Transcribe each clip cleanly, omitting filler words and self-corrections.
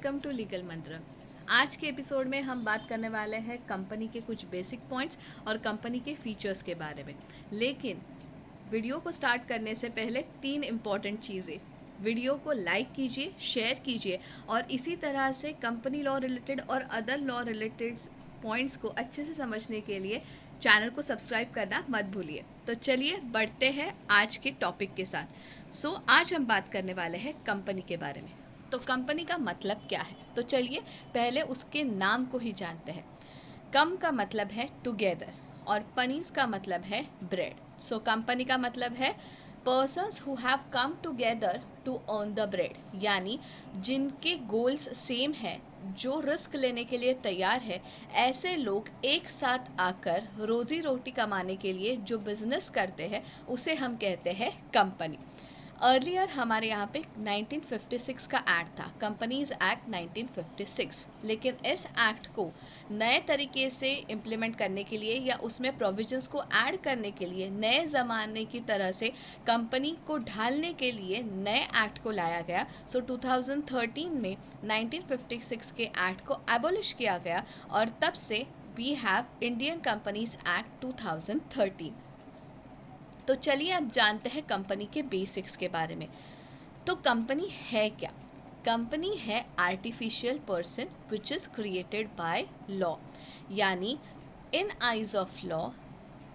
Welcome to legal मंत्र। आज के एपिसोड में हम बात करने वाले हैं कंपनी के कुछ बेसिक पॉइंट्स और कंपनी के फीचर्स के बारे में। लेकिन वीडियो को स्टार्ट करने से पहले 3 इम्पॉर्टेंट चीज़ें। वीडियो को लाइक कीजिए, शेयर कीजिए और इसी तरह से कंपनी लॉ रिलेटेड और अदर लॉ रिलेटेड पॉइंट्स को अच्छे से समझने के लिए चैनल को सब्सक्राइब करना मत भूलिए। तो चलिए बढ़ते हैं आज के टॉपिक के साथ। आज हम बात करने वाले हैं कंपनी के बारे में। तो कंपनी का मतलब क्या है, तो चलिए पहले उसके नाम को ही जानते हैं। कम का मतलब है टुगेदर और पनीस का मतलब है ब्रेड। कंपनी का मतलब है persons who have come together to earn the bread, यानी जिनके गोल्स सेम है, जो रिस्क लेने के लिए तैयार है, ऐसे लोग एक साथ आकर रोजी रोटी कमाने के लिए जो बिजनेस करते हैं उसे हम कहते हैं कंपनी। अर्लियर हमारे यहाँ पे 1956 का एक्ट था, कंपनीज एक्ट 1956, लेकिन इस एक्ट को नए तरीके से इम्प्लीमेंट करने के लिए या उसमें प्रोविजंस को ऐड करने के लिए, नए ज़माने की तरह से कंपनी को ढालने के लिए नए एक्ट को लाया गया। 2013 में 1956 के एक्ट को एबॉलिश किया गया और तब से we have Indian companies act 2013। तो चलिए अब जानते हैं कंपनी के बेसिक्स के बारे में। तो कंपनी है क्या? कंपनी है artificial person which is created by law, यानी in eyes of law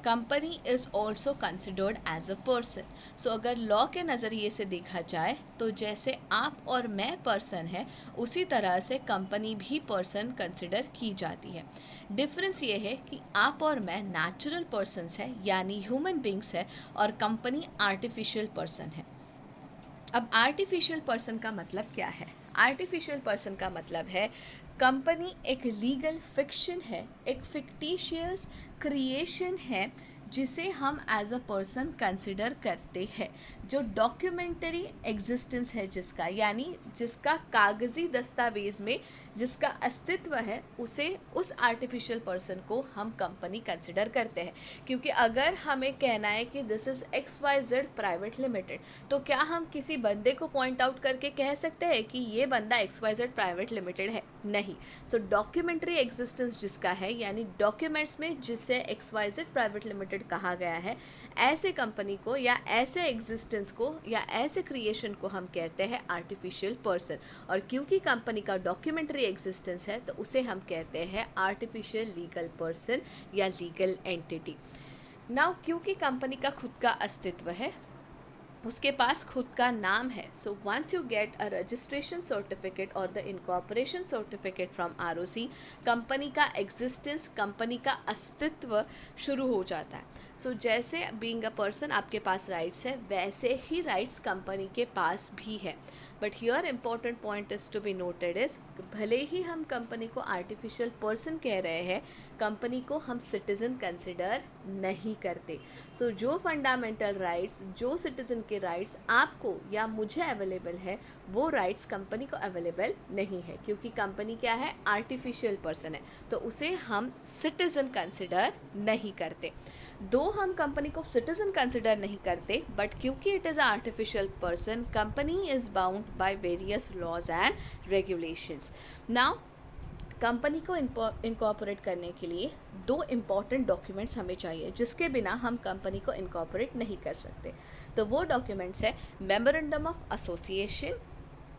company is also considered as a person. अगर लॉ के नज़रिए से देखा जाए तो जैसे आप और मैं पर्सन है, उसी तरह से कंपनी भी पर्सन कंसिडर की जाती है। डिफरेंस ये है कि आप और मैं नेचुरल पर्सन्स है, यानी ह्यूमन बींग्स है, और कंपनी आर्टिफिशियल पर्सन है। अब आर्टिफिशियल पर्सन का मतलब क्या है? आर्टिफिशियल पर्सन का मतलब है कंपनी एक लीगल फिक्शन है, एक फिक्टिशियस क्रिएशन है जिसे हम एज अ पर्सन कंसिडर करते हैं, जो डॉक्यूमेंटरी एग्जिस्टेंस है जिसका, यानी जिसका कागज़ी दस्तावेज़ में जिसका अस्तित्व है, उसे उस आर्टिफिशियल पर्सन को हम कंपनी कंसिडर करते हैं। क्योंकि अगर हमें कहना है कि this is XYZ private limited, तो क्या हम किसी बंदे को पॉइंट आउट करके कह सकते हैं कि ये बंदा XYZ प्राइवेट लिमिटेड है? नहीं। डॉक्यूमेंट्री एग्जिस्टेंस जिसका है, यानी डॉक्यूमेंट्स में जिसे XYZ प्राइवेट लिमिटेड कहा गया है, ऐसे कंपनी को या ऐसे एग्जिस्टेंस को या ऐसे क्रिएशन को हम कहते हैं आर्टिफिशियल पर्सन। और क्योंकि कंपनी का डॉक्यूमेंट्री एग्जिस्टेंस है, तो उसे हम कहते हैं आर्टिफिशियल लीगल पर्सन या लीगल एंटिटी। नाउ क्योंकि कंपनी का खुद का अस्तित्व है, उसके पास खुद का नाम है, so once you get a registration certificate और the incorporation certificate from ROC, company का एग्जिस्टेंस, कंपनी का अस्तित्व शुरू हो जाता है। जैसे बीइंग अ पर्सन आपके पास राइट्स है, वैसे ही राइट्स कंपनी के पास भी है। But here important point is to be noted is, भले ही हम कंपनी को आर्टिफिशियल पर्सन कह रहे हैं, कंपनी को हम सिटीज़न कंसिडर नहीं करते। जो फंडामेंटल राइट्स, जो सिटीज़न के राइट्स आपको या मुझे अवेलेबल है, वो राइट्स कंपनी को अवेलेबल नहीं है, क्योंकि कंपनी क्या है? आर्टिफिशियल पर्सन है, तो उसे हम सिटीज़न कंसिडर नहीं करते। दो हम कंपनी को सिटीज़न कंसिडर नहीं करते, बट क्योंकि it is artificial person, company is bound by various laws and regulations. Now company को इनकॉर्पोरेट करने के लिए 2 इम्पॉर्टेंट डॉक्यूमेंट्स हमें चाहिए, जिसके बिना हम कंपनी को इनकॉर्पोरेट नहीं कर सकते। तो वो डॉक्यूमेंट्स है memorandum of association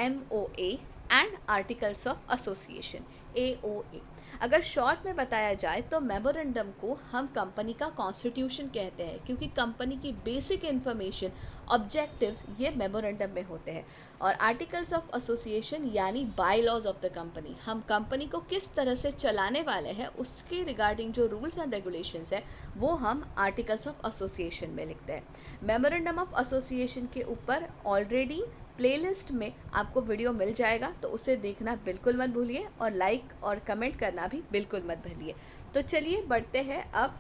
MOA and articles of association AOA। अगर शॉर्ट में बताया जाए तो मेमोरेंडम को हम कंपनी का कॉन्स्टिट्यूशन कहते हैं, क्योंकि कंपनी की बेसिक इन्फॉर्मेशन, ऑब्जेक्टिव्स ये मेमोरेंडम में होते हैं। और आर्टिकल्स ऑफ एसोसिएशन यानी bylaws of the company, हम कंपनी को किस तरह से चलाने वाले हैं उसके रिगार्डिंग जो रूल्स एंड रेगुलेशंस है, वो हम आर्टिकल्स ऑफ एसोसिएशन में लिखते हैं। मेमोरेंडम ऑफ एसोसिएशन के ऊपर ऑलरेडी प्लेलिस्ट में आपको वीडियो मिल जाएगा, तो उसे देखना बिल्कुल मत भूलिए और लाइक और कमेंट करना भी बिल्कुल मत भूलिए। तो चलिए बढ़ते हैं अब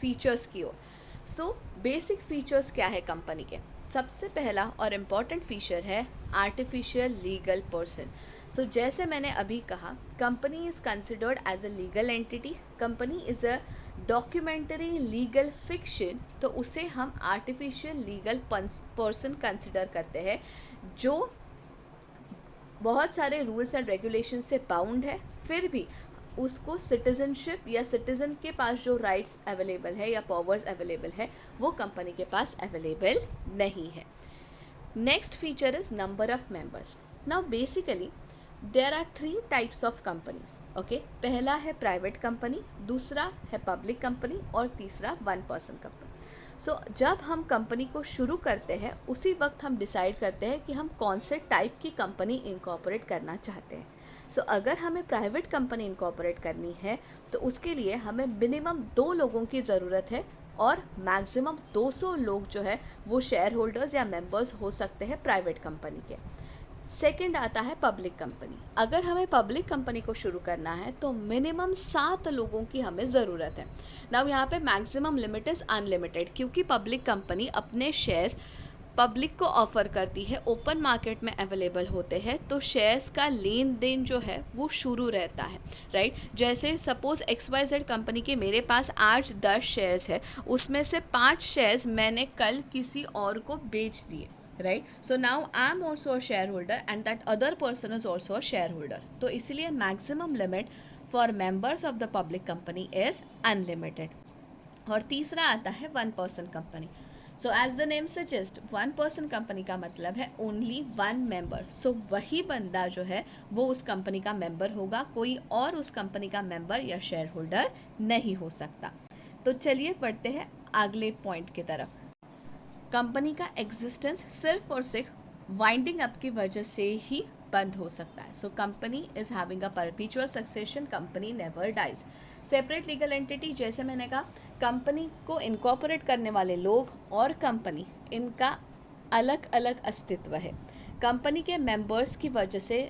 फीचर्स की ओर। बेसिक फीचर्स क्या है कंपनी के? सबसे पहला और इम्पॉर्टेंट फीचर है आर्टिफिशियल लीगल पर्सन। जैसे मैंने अभी कहा, company is considered as a legal entity, company is a documentary legal fiction, तो उसे हम आर्टिफिशियल लीगल पर्सन कंसिडर करते हैं, जो बहुत सारे रूल्स एंड रेगुलेशन से बाउंड है, फिर भी उसको सिटीजनशिप या सिटीजन के पास जो राइट्स अवेलेबल है या पावर्स अवेलेबल है वो कंपनी के पास अवेलेबल नहीं है। Next feature is number of members. Now basically there are 3 types of companies. Okay, पहला है प्राइवेट कंपनी, दूसरा है पब्लिक कंपनी और तीसरा 1 पर्सन कंपनी। सो जब हम कंपनी को शुरू करते हैं उसी वक्त हम डिसाइड करते हैं कि हम कौन से टाइप की कंपनी इनकॉर्पोरेट करना चाहते हैं। सो अगर हमें प्राइवेट कंपनी इनकॉर्पोरेट करनी है तो उसके लिए हमें मिनिमम 2 लोगों की ज़रूरत है और मैक्सिमम 200 लोग जो है वो शेयर होल्डर्स या मेंबर्स हो सकते हैं प्राइवेट कंपनी के। सेकंड आता है पब्लिक कंपनी। अगर हमें पब्लिक कंपनी को शुरू करना है तो मिनिमम 7 लोगों की हमें ज़रूरत है। नाउ यहाँ पे मैक्सिमम लिमिट इज़ अनलिमिटेड, क्योंकि पब्लिक कंपनी अपने शेयर्स पब्लिक को ऑफ़र करती है, ओपन मार्केट में अवेलेबल होते हैं, तो शेयर्स का लेन देन जो है वो शुरू रहता है, राइट। जैसे सपोज़ XYZ कंपनी के मेरे पास आज 10 शेयर्स है, उसमें से 5 शेयर्स मैंने कल किसी और को बेच दिए, right. So now I am also a share holder and that other person is also a share holder. तो इसलिए maximum limit for members of the public company is unlimited. और तीसरा आता है 1 person company. So as the name suggest 1 person company का मतलब है only 1 member. सो वही बंदा जो है वो उस कंपनी का मेंबर होगा, कोई और उस कंपनी का मेंबर या शेयर होल्डर नहीं हो सकता। तो चलिए बढ़ते हैं अगले पॉइंट की तरफ। कंपनी का एग्जिस्टेंस सिर्फ और सिर्फ वाइंडिंग अप की वजह से ही बंद हो सकता है। So company is having a perpetual succession, company never dies. Separate legal entity, जैसे मैंने कहा, कंपनी को इनकॉर्पोरेट करने वाले लोग और कंपनी, इनका अलग अलग अस्तित्व है। कंपनी के मेंबर्स की वजह से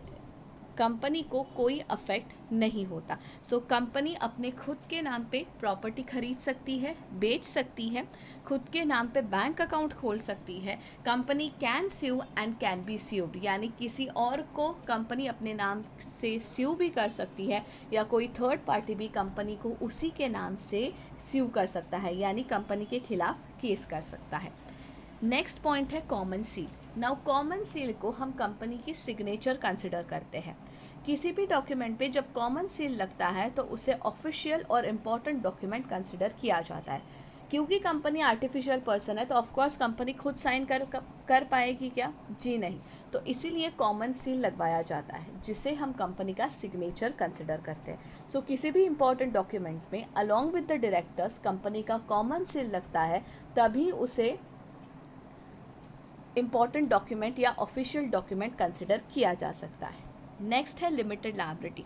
कंपनी को कोई अफेक्ट नहीं होता। सो कंपनी अपने खुद के नाम पे प्रॉपर्टी खरीद सकती है, बेच सकती है, खुद के नाम पे बैंक अकाउंट खोल सकती है। Company can sue and can be sued, यानी किसी और को कंपनी अपने नाम से स्यू भी कर सकती है या कोई थर्ड पार्टी भी कंपनी को उसी के नाम से स्यू कर सकता है, यानी कंपनी के खिलाफ केस कर सकता है। नेक्स्ट पॉइंट है common seal. Now common seal को हम कंपनी की सिग्नेचर कंसिडर करते हैं। किसी भी डॉक्यूमेंट पे जब कॉमन सील लगता है तो उसे ऑफिशियल और इम्पॉर्टेंट डॉक्यूमेंट कंसिडर किया जाता है। क्योंकि कंपनी आर्टिफिशियल पर्सन है तो ऑफकोर्स कंपनी खुद साइन कर पाएगी क्या? जी नहीं। तो इसीलिए कॉमन सील लगवाया जाता है जिसे हम कंपनी का सिग्नेचर कंसिडर करते हैं। सो किसी भी इम्पॉर्टेंट डॉक्यूमेंट में along with the directors company का कॉमन सील लगता है, तभी उसे इम्पॉर्टेंट डॉक्यूमेंट या ऑफिशियल डॉक्यूमेंट कंसिडर किया जा सकता है। नेक्स्ट है limited liability.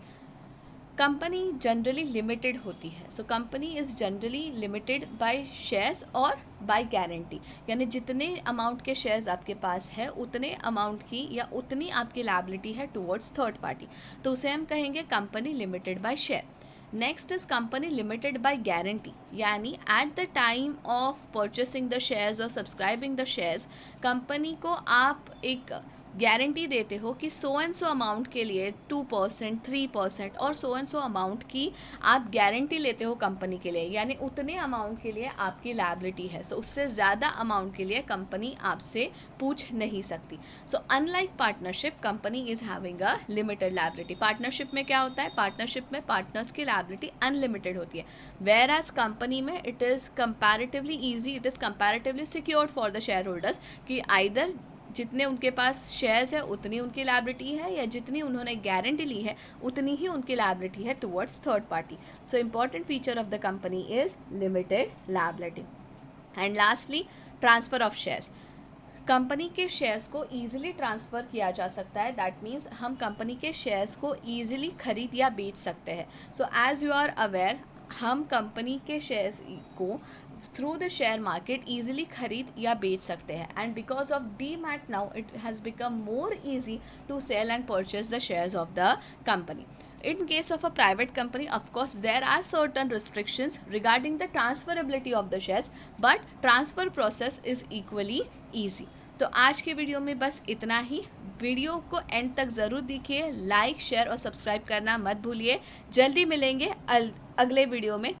Company generally limited होती है। So company is generally limited by shares और बाय गारंटी, यानी जितने अमाउंट के शेयर्स आपके पास है उतने अमाउंट की या उतनी आपकी लायबिलिटी है टुवर्ड्स थर्ड पार्टी, तो उसे हम कहेंगे company limited by share. Next is company limited by guarantee, यानी at the time of purchasing the shares और सब्सक्राइबिंग द शेयर्स कंपनी को आप एक गारंटी देते हो कि सो एंड सो अमाउंट के लिए 2%, 3% और सो एंड सो अमाउंट की आप गारंटी लेते हो कंपनी के लिए, यानी उतने अमाउंट के लिए आपकी लायबिलिटी है। सो उससे ज़्यादा अमाउंट के लिए कंपनी आपसे पूछ नहीं सकती। So unlike partnership, company is having a limited liability. Partnership में क्या होता है? पार्टनरशिप में पार्टनर्स की लायबिलिटी अनलिमिटेड होती है, वेयर एज कंपनी में it is comparatively easy, it is comparatively secured for the share holders कि आइदर जितने उनके पास शेयर्स है उतनी उनकी लायबिलिटी है या जितनी उन्होंने गारंटी ली है उतनी ही उनकी लायबिलिटी है towards third party. So important feature of the company is limited liability. And lastly transfer of shares. Company के शेयर्स को ईजिली ट्रांसफ़र किया जा सकता है, दैट मीन्स हम कंपनी के शेयर्स को ईजिली खरीद या बेच सकते हैं। So as you are aware, हम कंपनी के शेयर्स को through the share market easily खरीद या बेच सकते हैं, and because of demat now it has become more easy to sell and purchase the shares of the company. In case of a private company, of course, there are certain restrictions regarding the transferability of the shares, but transfer process is equally easy. तो आज के video में बस इतना ही। Video को and तक ज़रूर देखिए, लाइक, शेयर और सब्सक्राइब करना मत भूलिए। जल्दी मिलेंगे अगले वीडियो में।